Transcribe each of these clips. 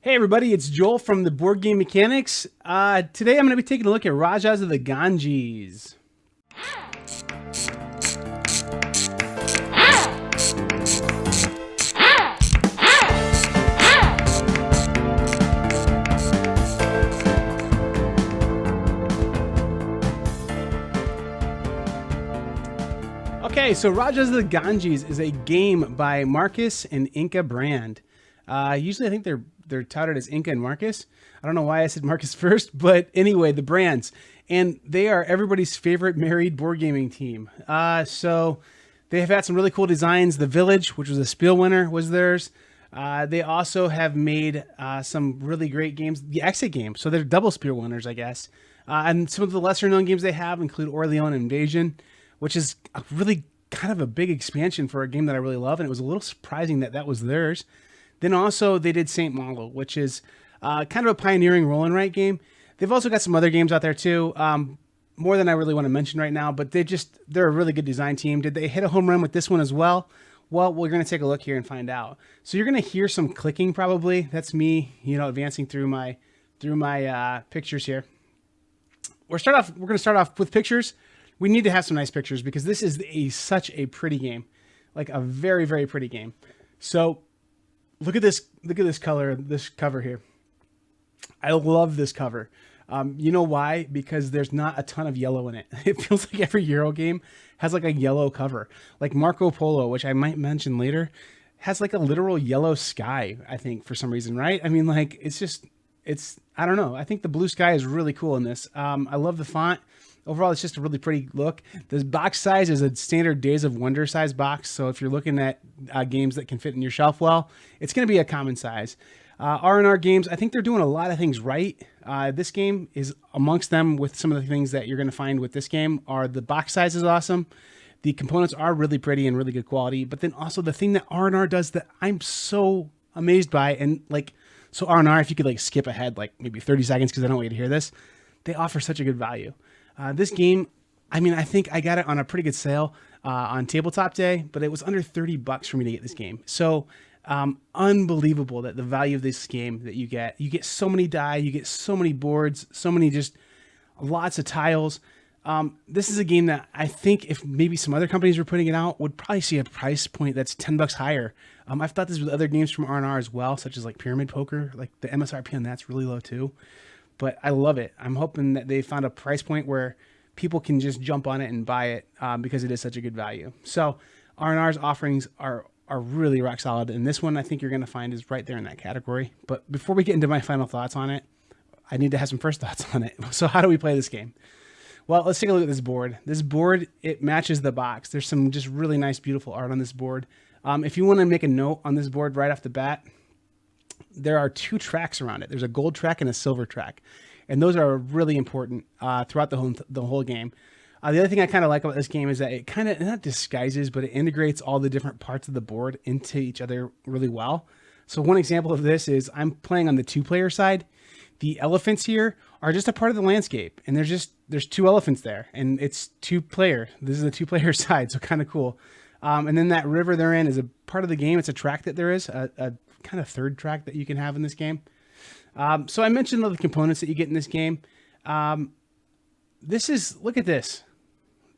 Hey everybody, it's Joel from the Board Game Mechanics. Today I'm going to be taking a look at Rajas of the Ganges. Okay, so Rajas of the Ganges is a game by Marcus and Inca brand. Usually I think they're touted as Inca and Marcus. I don't know why I said Marcus first, but anyway, the brands. And they are everybody's favorite married board gaming team. So they have had some really cool designs. The Village, which was a Spiel winner, was theirs. They also have made some really great games. The Exit game, so they're double Spiel winners, I guess. And some of the lesser known games they have include Orleans Invasion, which is a really kind of a big expansion for a game that I really love. And it was a little surprising that that was theirs. Then also they did Saint Malo, which is kind of a pioneering roll and write game. They've also got some other games out there too, more than I really want to mention right now, but they're a really good design team. Did they hit a home run with this one as well? Well, we're going to take a look here and find out. So you're going to hear some clicking probably. That's me, advancing through my pictures here. We're going to start off with pictures. We need to have some nice pictures because this is such a pretty game, like a very, very pretty game. So look at this color, this cover here. I love this cover. You know why? Because there's not a ton of yellow in it. It feels like every Euro game has like a yellow cover. Like Marco Polo, which I might mention later, has like a literal yellow sky, I think, for some reason, right? I mean, like, I don't know. I think the blue sky is really cool in this. I love the font. Overall, it's just a really pretty look. The box size is a standard Days of Wonder size box. So if you're looking at games that can fit in your shelf well, it's going to be a common size. R&R games, I think they're doing a lot of things right. This game is amongst them with some of the things that you're going to find with this game are the box size is awesome. The components are really pretty and really good quality. But then also the thing that R&R does that I'm so amazed by, and like, so R&R, if you could like skip ahead like maybe 30 seconds because I don't want you to hear this, they offer such a good value. This game, I mean, I think I got it on a pretty good sale on tabletop day, but it was under $30 for me to get this game. So unbelievable that the value of this game that you get so many die, you get so many boards, so many just lots of tiles. This is a game that I think if maybe some other companies were putting it out would probably see a price point that's $10 higher. I've thought this with other games from R&R as well, such as like Pyramid Poker, like the MSRP on that's really low too. But I love it. I'm hoping that they found a price point where people can just jump on it and buy it because it is such a good value. So R&R's offerings are really rock solid. And this one I think you're going to find is right there in that category. But before we get into my final thoughts on it, I need to have some first thoughts on it. So how do we play this game? Well, let's take a look at this board. This board, it matches the box. There's some just really nice, beautiful art on this board. If you want to make a note on this board right off the bat, there are two tracks around it. There's a gold track and a silver track. And those are really important throughout the whole game. The other thing I kind of like about this game is that it kind of, not disguises, but it integrates all the different parts of the board into each other really well. So one example of this is I'm playing on the two-player side. The elephants here are just a part of the landscape. And there's two elephants there. And it's two-player. This is the two-player side, so kind of cool. And then that river they're in is a part of the game. It's a track that there is, a kind of third track that you can have in this game. So I mentioned all the components that you get in this game. Look at this.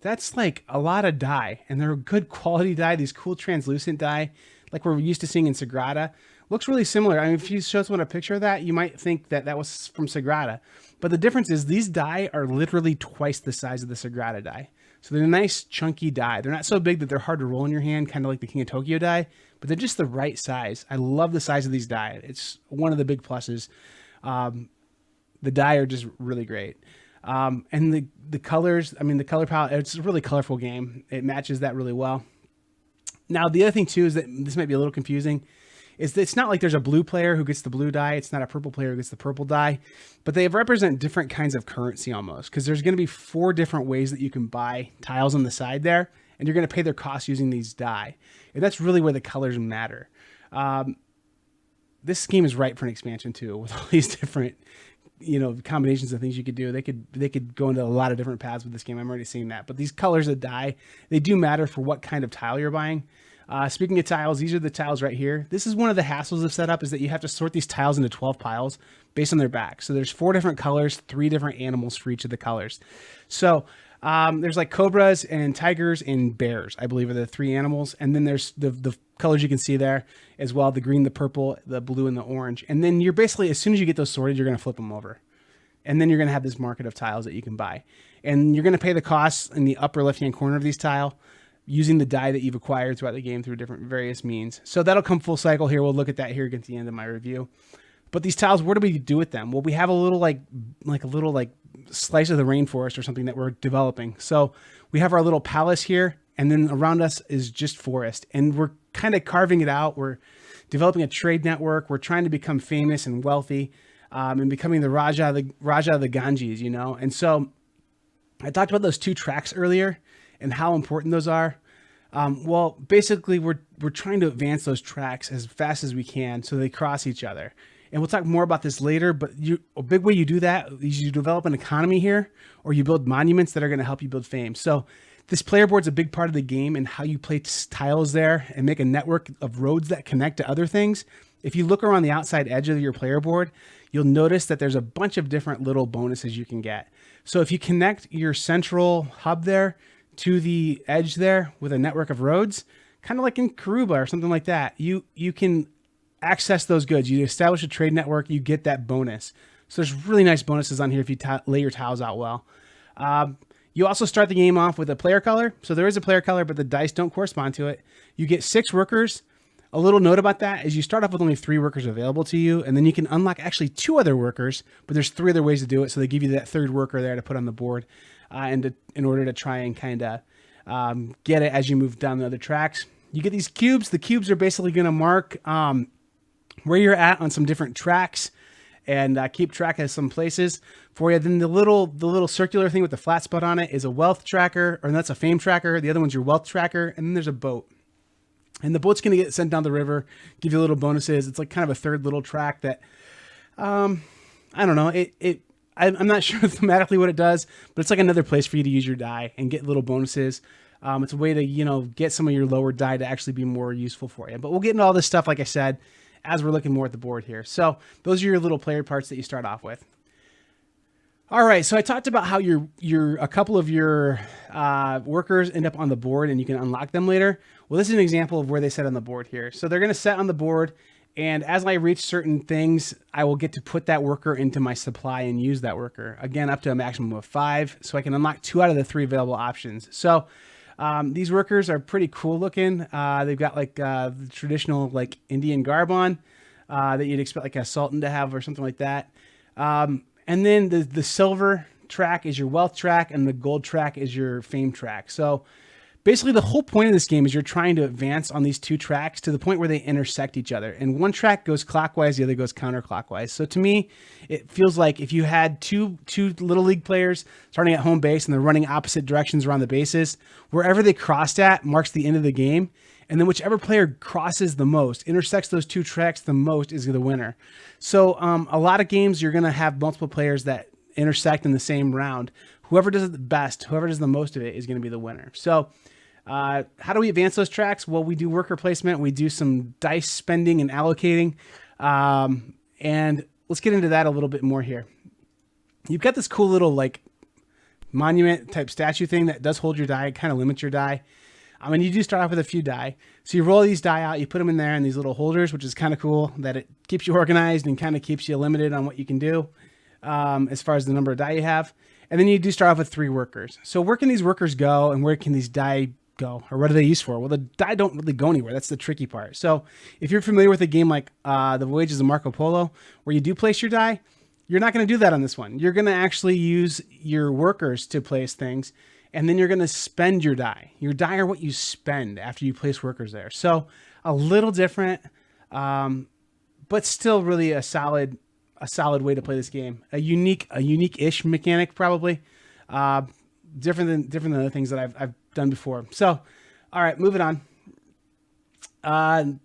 That's like a lot of die, and they're good quality die, these cool translucent die, like we're used to seeing in Sagrada. Looks really similar. I mean, if you show someone a picture of that, you might think that that was from Sagrada. But the difference is these die are literally twice the size of the Sagrada die. So they're nice, chunky die. They're not so big that they're hard to roll in your hand, kind of like the King of Tokyo die, but they're just the right size. I love the size of these die. It's one of the big pluses. The die are just really great. And the colors, I mean, the color palette, it's a really colorful game. It matches that really well. Now, the other thing too is that this might be a little confusing. Is that it's not like there's a blue player who gets the blue die. It's not a purple player who gets the purple die, but they represent different kinds of currency almost, because there's going to be 4 different ways that you can buy tiles on the side there, and you're going to pay their cost using these die. And that's really where the colors matter. This game is right for an expansion too, with all these different, combinations of things you could do. They could go into a lot of different paths with this game. I'm already seeing that, but these colors of die, they do matter for what kind of tile you're buying. Speaking of tiles, these are the tiles right here. This is one of the hassles of setup, is that you have to sort these tiles into 12 piles based on their back. So there's 4 different colors, 3 different animals for each of the colors. So there's like cobras and tigers and bears, I believe, are the 3 animals. And then there's the colors you can see there as well, the green, the purple, the blue, and the orange. And then you're basically, as soon as you get those sorted, you're going to flip them over. And then you're going to have this market of tiles that you can buy. And you're going to pay the costs in the upper left-hand corner of these tile using the die that you've acquired throughout the game through different various means. So that'll come full cycle here. We'll look at that here at the end of my review. But these tiles, what do we do with them? Well, we have a little like a little slice of the rainforest or something that we're developing. So we have our little palace here, and then around us is just forest. And we're kind of carving it out. We're developing a trade network. We're trying to become famous and wealthy, and becoming the Raja of the Ganges, you know? And so I talked about those 2 tracks earlier and how important those are. Well, basically we're trying to advance those tracks as fast as we can so they cross each other. And we'll talk more about this later, but a big way you do that is you develop an economy here, or you build monuments that are going to help you build fame. So this player board's a big part of the game, and how you place tiles there and make a network of roads that connect to other things. If you look around the outside edge of your player board, you'll notice that there's a bunch of different little bonuses you can get. So if you connect your central hub there to the edge there with a network of roads, kind of like in Karuba or something like that, you can access those goods. You establish a trade network, you get that bonus. So there's really nice bonuses on here if you lay your tiles out well. You also start the game off with a player color. So there is a player color, but the dice don't correspond to it. You get 6 workers. A little note about that is you start off with only 3 workers available to you, and then you can unlock actually 2 other workers, but there's 3 other ways to do it. So they give you that 3rd worker there to put on the board, in order to try and kind of get it as you move down the other tracks. You get these cubes. The cubes are basically going to mark where you're at on some different tracks, and keep track of some places for you. Then the little circular thing with the flat spot on it is a wealth tracker, or that's a fame tracker. The other one's your wealth tracker, and then there's a boat. And the boat's going to get sent down the river, give you little bonuses. It's like kind of a 3rd little track that, I don't know. I'm not sure thematically what it does, but it's like another place for you to use your die and get little bonuses. It's a way to, get some of your lower die to actually be more useful for you. But we'll get into all this stuff, like I said, as we're looking more at the board here. So those are your little player parts that you start off with. All right, so I talked about how a couple of your workers end up on the board and you can unlock them later. Well, this is an example of where they set on the board here. So they're going to set on the board, and as I reach certain things, I will get to put that worker into my supply and use that worker. Again, up to a maximum of 5, so I can unlock 2 out of the 3 available options. So these workers are pretty cool looking. They've got like the traditional like Indian garb on that you'd expect like a sultan to have or something like that. And then the silver track is your wealth track, and the gold track is your fame track. So basically the whole point of this game is you're trying to advance on these 2 tracks to the point where they intersect each other. And one track goes clockwise, the other goes counterclockwise. So to me, it feels like if you had two Little League players starting at home base and they're running opposite directions around the bases, wherever they crossed at marks the end of the game. And then whichever player crosses the most, intersects those 2 tracks the most, is the winner. So a lot of games you're going to have multiple players that intersect in the same round. Whoever does it the best, whoever does the most of it, is going to be the winner. So how do we advance those tracks? Well, we do worker placement. We do some dice spending and allocating. And let's get into that a little bit more here. You've got this cool little like monument type statue thing that does hold your die, kind of limits your die. And you do start off with a few die. So you roll these die out, you put them in there in these little holders, which is kind of cool that it keeps you organized and kind of keeps you limited on what you can do as far as the number of die you have. And then you do start off with 3 workers. So where can these workers go, and where can these die go, or what are they used for? Well, the die don't really go anywhere. That's the tricky part. So if you're familiar with a game like The Voyages of Marco Polo, where you do place your die, you're not going to do that on this one. You're going to actually use your workers to place things, and then you're going to spend your die. Your die are what you spend after you place workers there. So a little different, but still really a solid way to play this game. A unique-ish mechanic, probably. Different than other things that I've done before. So, all right, moving on.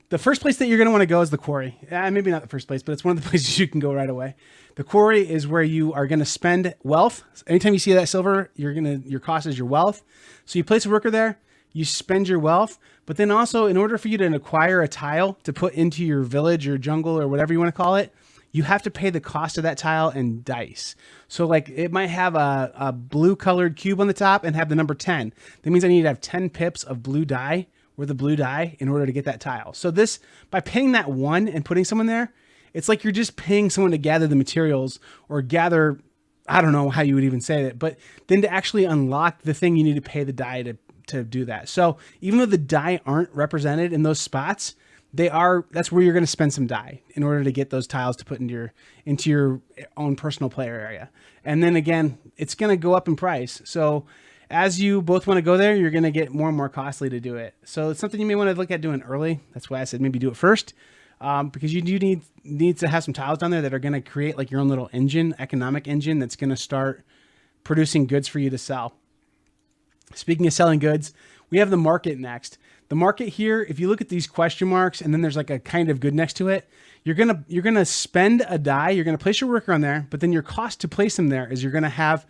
The first place that you're going to want to go is the Quarry. Maybe not the first place, but it's one of the places you can go right away. The Quarry is where you are going to spend wealth. Anytime you see that silver, your cost is your wealth. So you place a worker there, you spend your wealth, but then also in order for you to acquire a tile to put into your village or jungle or whatever you want to call it, you have to pay the cost of that tile in dice. So like it might have a blue colored cube on the top and have the number 10. That means I need to have 10 pips of blue dye or the blue dye in order to get that tile. So this, by paying that 1 and putting someone there, it's like you're just paying someone to gather the materials or gather, I don't know how you would even say it, but then to actually unlock the thing, you need to pay the dye to do that. So even though the dye aren't represented in those spots, that's where you're going to spend some dye in order to get those tiles to put into your own personal player area. And then again, it's going to go up in price. So as you both want to go there, you're going to get more and more costly to do it. So it's something you may want to look at doing early. That's why I said maybe do it first, because you do need to have some tiles down there that are going to create like your own little economic engine that's going to start producing goods for you to sell. Speaking of selling goods, we have the market next. The market here, if you look at these question marks and then there's like a kind of good next to it, you're gonna spend a die, you're gonna place your worker on there, but then your cost to place them there is you're gonna have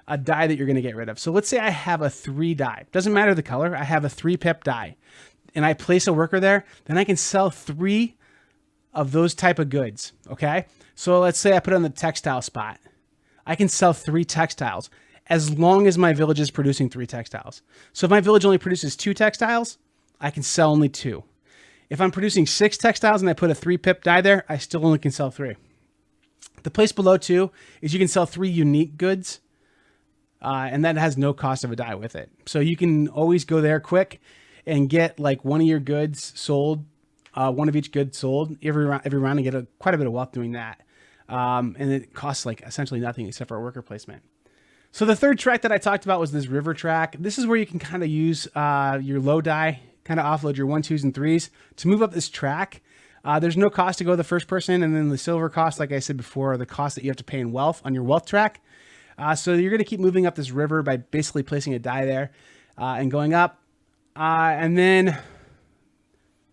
a die that you're gonna get rid of. So let's say I have a 3 die. Doesn't matter the color, I have a 3 pip die. And I place a worker there, then I can sell 3 of those type of goods, okay? So let's say I put it on the textile spot. I can sell 3 textiles as long as my village is producing 3 textiles. So if my village only produces 2 textiles, I can sell only 2. If I'm producing 6 textiles and I put a 3 pip die there, I still only can sell 3. The place below 2 is you can sell 3 unique goods, and that has no cost of a die with it. So you can always go there quick and get like one of your goods sold, one of each good sold every round and get quite a bit of wealth doing that. And it costs like essentially nothing except for a worker placement. So the third track that I talked about was this river track. This is where you can kind of use your low die, kind of offload your 1s, 2s, and 3s to move up this track. There's no cost to go the first person, and then the silver cost, like I said before, are the cost that you have to pay in wealth on your wealth track. So you're going to keep moving up this river by basically placing a die there and going up. And then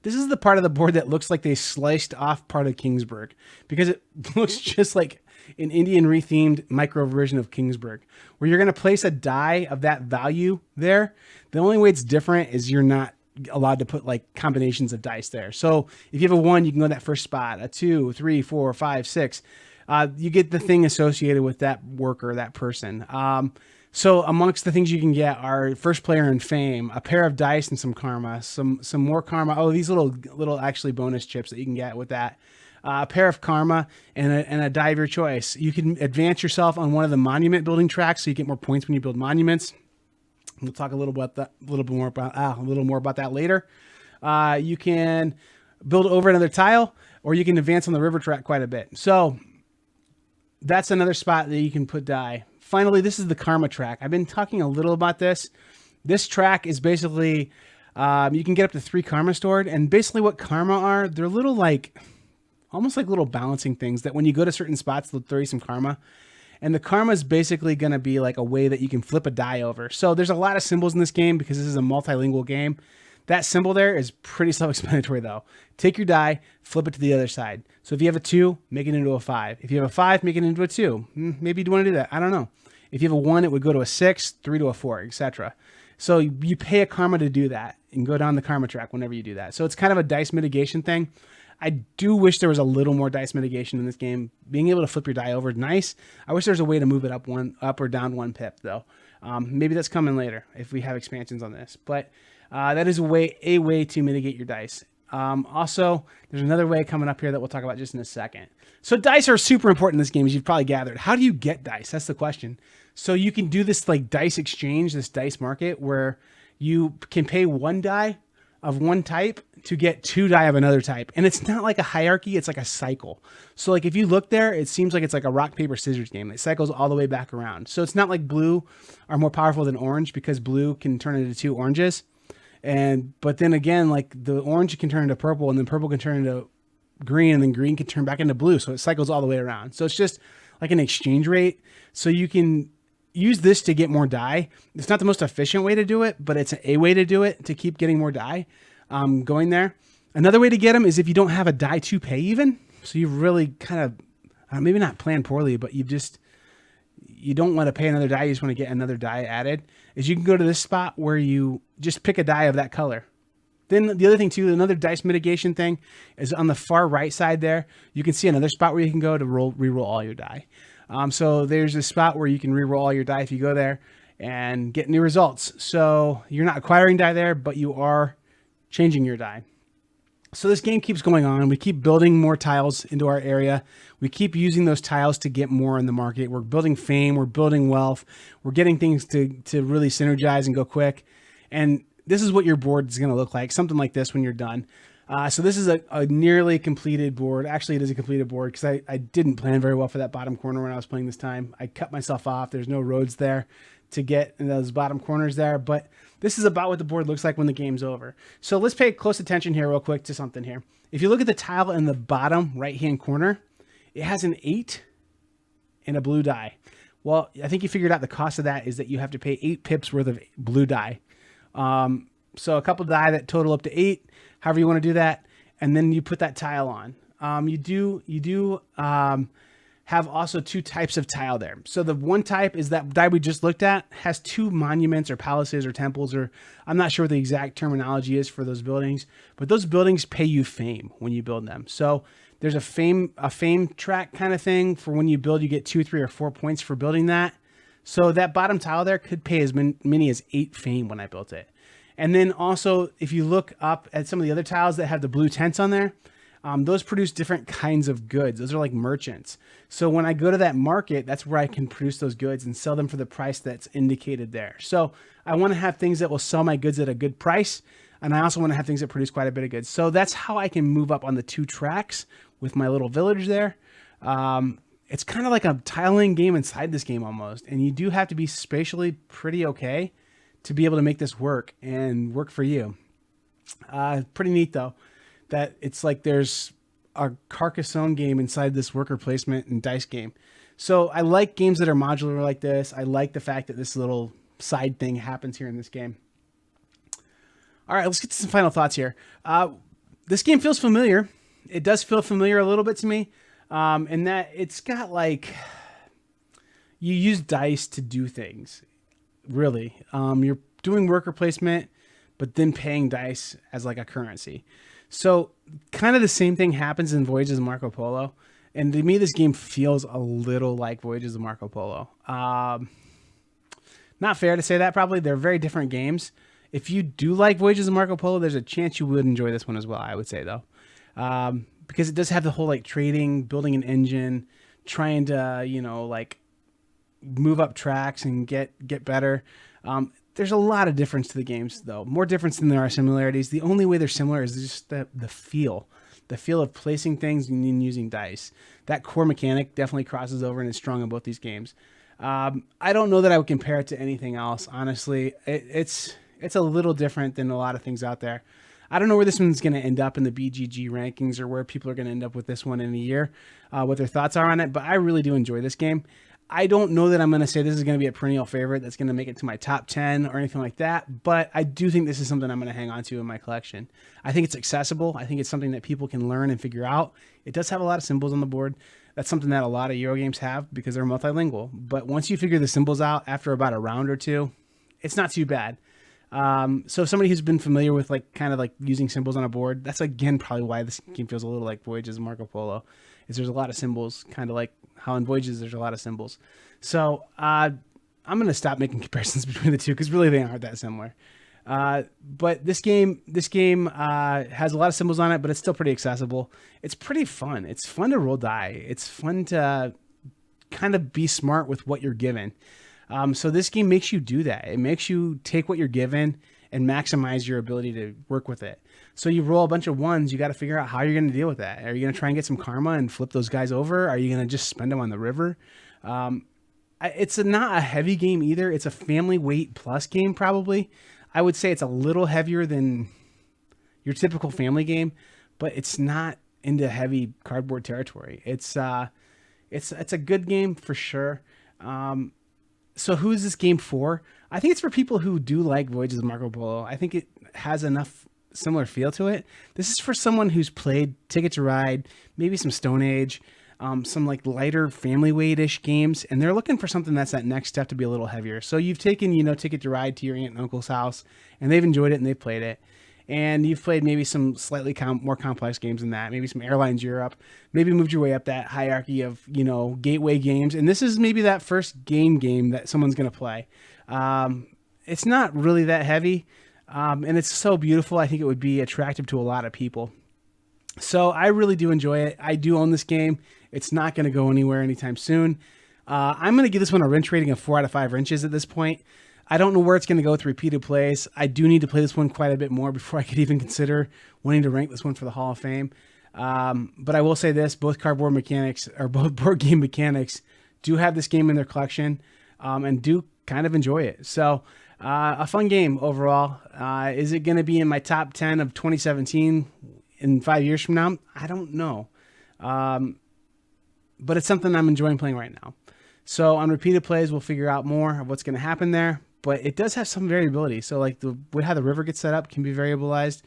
this is the part of the board that looks like they sliced off part of Kingsburg because it looks just like an Indian rethemed micro version of Kingsburg, where you're going to place a die of that value there. The only way it's different is you're not allowed to put like combinations of dice there. So if you have a 1, you can go to that first spot, a 2, 3, 4, 5, 6. You get the thing associated with that worker, that person. So amongst the things you can get are first player in fame, a pair of dice and some karma, some more karma. Oh, these little actually bonus chips that you can get with that. A pair of karma and a die of your choice. You can advance yourself on one of the monument building tracks, so you get more points when you build monuments. We'll talk a little more about that later. You can build over another tile, or you can advance on the river track quite a bit. So that's another spot that you can put die. Finally, this is the karma track. I've been talking a little about this. This track is basically, you can get up to 3 karma stored, and basically what karma are, they're little like, almost like little balancing things that when you go to certain spots, they'll throw you some karma. And the karma is basically going to be like a way that you can flip a die over. So there's a lot of symbols in this game because this is a multilingual game. That symbol there is pretty self-explanatory though. Take your die, flip it to the other side. So if you have a 2, make it into a 5. If you have a 5, make it into a 2. Maybe you want to do that. I don't know. If you have a 1, it would go to a 6, 3 to a 4, etc. So you pay a karma to do that and go down the karma track whenever you do that. So it's kind of a dice mitigation thing. I do wish there was a little more dice mitigation in this game. Being able to flip your die over is nice. I wish there was a way to move it up or down 1 pip though. Maybe that's coming later if we have expansions on this. But that is a way to mitigate your dice. Also, there's another way coming up here that we'll talk about just in a second. So dice are super important in this game, as you've probably gathered. How do you get dice? That's the question. So you can do this like dice exchange, this dice market, where you can pay 1 die of one type to get 2 die of another type. And it's not like a hierarchy, it's like a cycle. So like if you look there, it seems like it's like a rock, paper, scissors game. It cycles all the way back around. So it's not like blue are more powerful than orange because blue can turn into 2 oranges. But then again, like the orange can turn into purple and then purple can turn into green and then green can turn back into blue. So it cycles all the way around. So it's just like an exchange rate. So you can use this to get more die. It's not the most efficient way to do it, but it's a way to do it to keep getting more die going there. Another way to get them is if you don't have a die to pay even. So you've really kind of, maybe not planned poorly, but you've just, you don't want to pay another die, you just want to get another die added, is you can go to this spot where you just pick a die of that color. Then the other thing too, another dice mitigation thing is on the far right side there. You can see another spot where you can go to reroll all your die. So there's a spot where you can reroll all your die if you go there and get new results. So you're not acquiring die there, but you are changing your die. So this game keeps going on. We keep building more tiles into our area. We keep using those tiles to get more in the market. We're building fame. We're building wealth. We're getting things to really synergize and go quick. And this is what your board is going to look like, something like this when you're done. So this is a nearly completed board. Actually, it is a completed board because I didn't plan very well for that bottom corner when I was playing this time. I cut myself off. There's no roads there to get in those bottom corners there. But this is about what the board looks like when the game's over. So let's pay close attention here real quick to something here. If you look at the tile in the bottom right-hand corner, it has an 8 and a blue die. Well, I think you figured out the cost of that is that you have to pay 8 pips worth of blue die. So a couple die that total up to 8, however you want to do that. And then you put that tile on. You do have also 2 types of tile there. So the one type is that die we just looked at has 2 monuments or palaces or temples, or I'm not sure what the exact terminology is for those buildings, but those buildings pay you fame when you build them. So there's a fame track kind of thing for when you build, you get 2, 3, or 4 points for building that. So that bottom tile there could pay as many as 8 fame when I built it. And then also, if you look up at some of the other tiles that have the blue tents on there, those produce different kinds of goods. Those are like merchants. So when I go to that market, that's where I can produce those goods and sell them for the price that's indicated there. So I want to have things that will sell my goods at a good price. And I also want to have things that produce quite a bit of goods. So that's how I can move up on the 2 tracks with my little village there. It's kind of like a tiling game inside this game almost. And you do have to be spatially pretty okay to be able to make this work and work for you. Pretty neat though, that it's like there's a Carcassonne game inside this worker placement and dice game. So I like games that are modular like this. I like the fact that this little side thing happens here in this game. All right, let's get to some final thoughts here. This game feels familiar. It does feel familiar a little bit to me, in that it's got like, you use dice to do things, really. You're doing worker placement, but then paying dice as like a currency. So kind of the same thing happens in Voyages of Marco Polo. And to me, this game feels a little like Voyages of Marco Polo. Not fair to say that probably. They're very different games. If you do like Voyages of Marco Polo, there's a chance you would enjoy this one as well, I would say though. Because it does have the whole like trading, building an engine, trying to, you know, like move up tracks and get better. There's a lot of difference to the games though, more difference than there are similarities. The only way they're similar is just the feel of placing things and using dice. That core mechanic definitely crosses over and is strong in both these games. I don't know that I would compare it to anything else. Honestly, it's a little different than a lot of things out there. I don't know where this one's going to end up in the BGG rankings or where people are going to end up with this one in a year, what their thoughts are on it, but I really do enjoy this game. I don't know that I'm going to say this is going to be a perennial favorite that's going to make it to my top 10 or anything like that, but I do think this is something I'm going to hang on to in my collection. I think it's accessible. I think it's something that people can learn and figure out. It does have a lot of symbols on the board. That's something that a lot of Euro games have because they're multilingual. But once you figure the symbols out after about a round or two, it's not too bad. So somebody who's been familiar with like kind of like using symbols on a board, that's again probably why this game feels a little like Voyages of Marco Polo, is there's a lot of symbols, kind of like how in Voyages there's a lot of symbols. So I'm going to stop making comparisons between the two because really they aren't that similar. But this game has a lot of symbols on it, but it's still pretty accessible. It's pretty fun. It's fun to roll die. It's fun to kind of be smart with what you're given. So this game makes you do that. It makes you take what you're given and maximize your ability to work with it. So you roll a bunch of ones, you got to figure out how you're going to deal with that. Are you going to try and get some karma and flip those guys over? Are you going to just spend them on the river? It's not a heavy game either. It's a family weight plus game probably. I would say it's a little heavier than your typical family game, but it's not into heavy cardboard territory. It's a good game for sure. So who is this game for? I think it's for people who do like Voyages of Marco Polo. I think it has enough similar feel to it. This is for someone who's played Ticket to Ride, maybe some Stone Age, some like lighter family weight-ish games, and they're looking for something that's that next step to be a little heavier. So you've taken, Ticket to Ride to your aunt and uncle's house, and they've enjoyed it and they've played it. And you've played maybe some slightly more complex games than that, maybe some Airlines Europe, maybe moved your way up that hierarchy of, gateway games. And this is maybe that first game that someone's going to play. It's not really that heavy, and it's so beautiful. I think it would be attractive to a lot of people. So I really do enjoy it. I do own this game. It's not going to go anywhere anytime soon. I'm going to give this one a wrench rating of 4 out of 5 wrenches at this point. I don't know where it's going to go with repeated plays. I do need to play this one quite a bit more before I could even consider wanting to rank this one for the Hall of Fame. But I will say this, both board game mechanics do have this game in their collection, and do kind of enjoy it. So a fun game overall. Is it going to be in my top 10 of 2017 in 5 years from now? I don't know. But it's something I'm enjoying playing right now. So on repeated plays, we'll figure out more of what's going to happen there. But it does have some variability. So like how the river gets set up can be variabilized.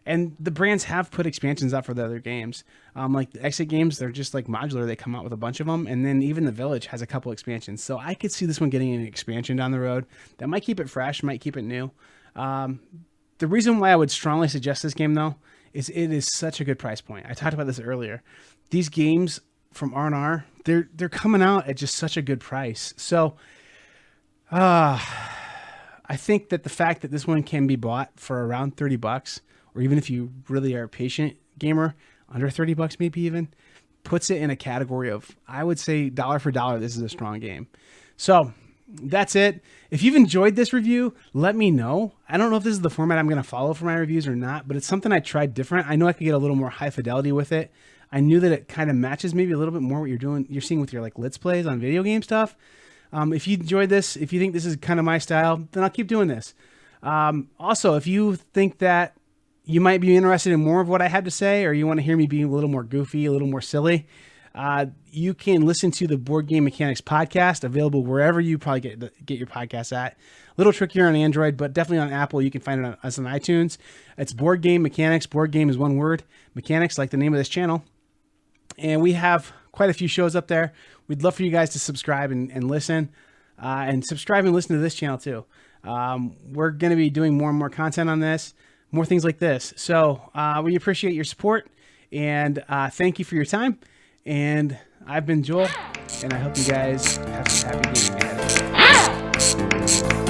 And the brands have put expansions out for the other games. Like the Exit games, they're just like modular. They come out with a bunch of them. And then even the Village has a couple expansions. So I could see this one getting an expansion down the road that might keep it fresh, might keep it new. The reason why I would strongly suggest this game, though, is it is such a good price point. I talked about this earlier. These games from R&R, they're coming out at just such a good price. So I think that the fact that this one can be bought for around $30, or even if you really are a patient gamer, under $30 maybe even, puts it in a category of, I would say, dollar for dollar, this is a strong game. So that's it. If you've enjoyed this review, let me know. I don't know if this is the format I'm going to follow for my reviews or not, but it's something I tried different. I know I could get a little more high fidelity with it. I knew that it kind of matches maybe a little bit more what you're seeing with your like Let's Plays on video game stuff. If you enjoyed this, if you think this is kind of my style, then I'll keep doing this. Also, if you think that you might be interested in more of what I had to say, or you want to hear me be a little more goofy, a little more silly, you can listen to the Board Game Mechanics podcast, available wherever you probably get your podcasts at. A little trickier on Android, but definitely on Apple. You can find it on iTunes. It's Board Game Mechanics. Board Game is one word. Mechanics, like the name of this channel. And we have quite a few shows up there. We'd love for you guys to subscribe and listen, and subscribe and listen to this channel too. We're going to be doing more and more content on this, more things like this. So we appreciate your support, and thank you for your time. And I've been Joel, and I hope you guys have some happy gaming ahead.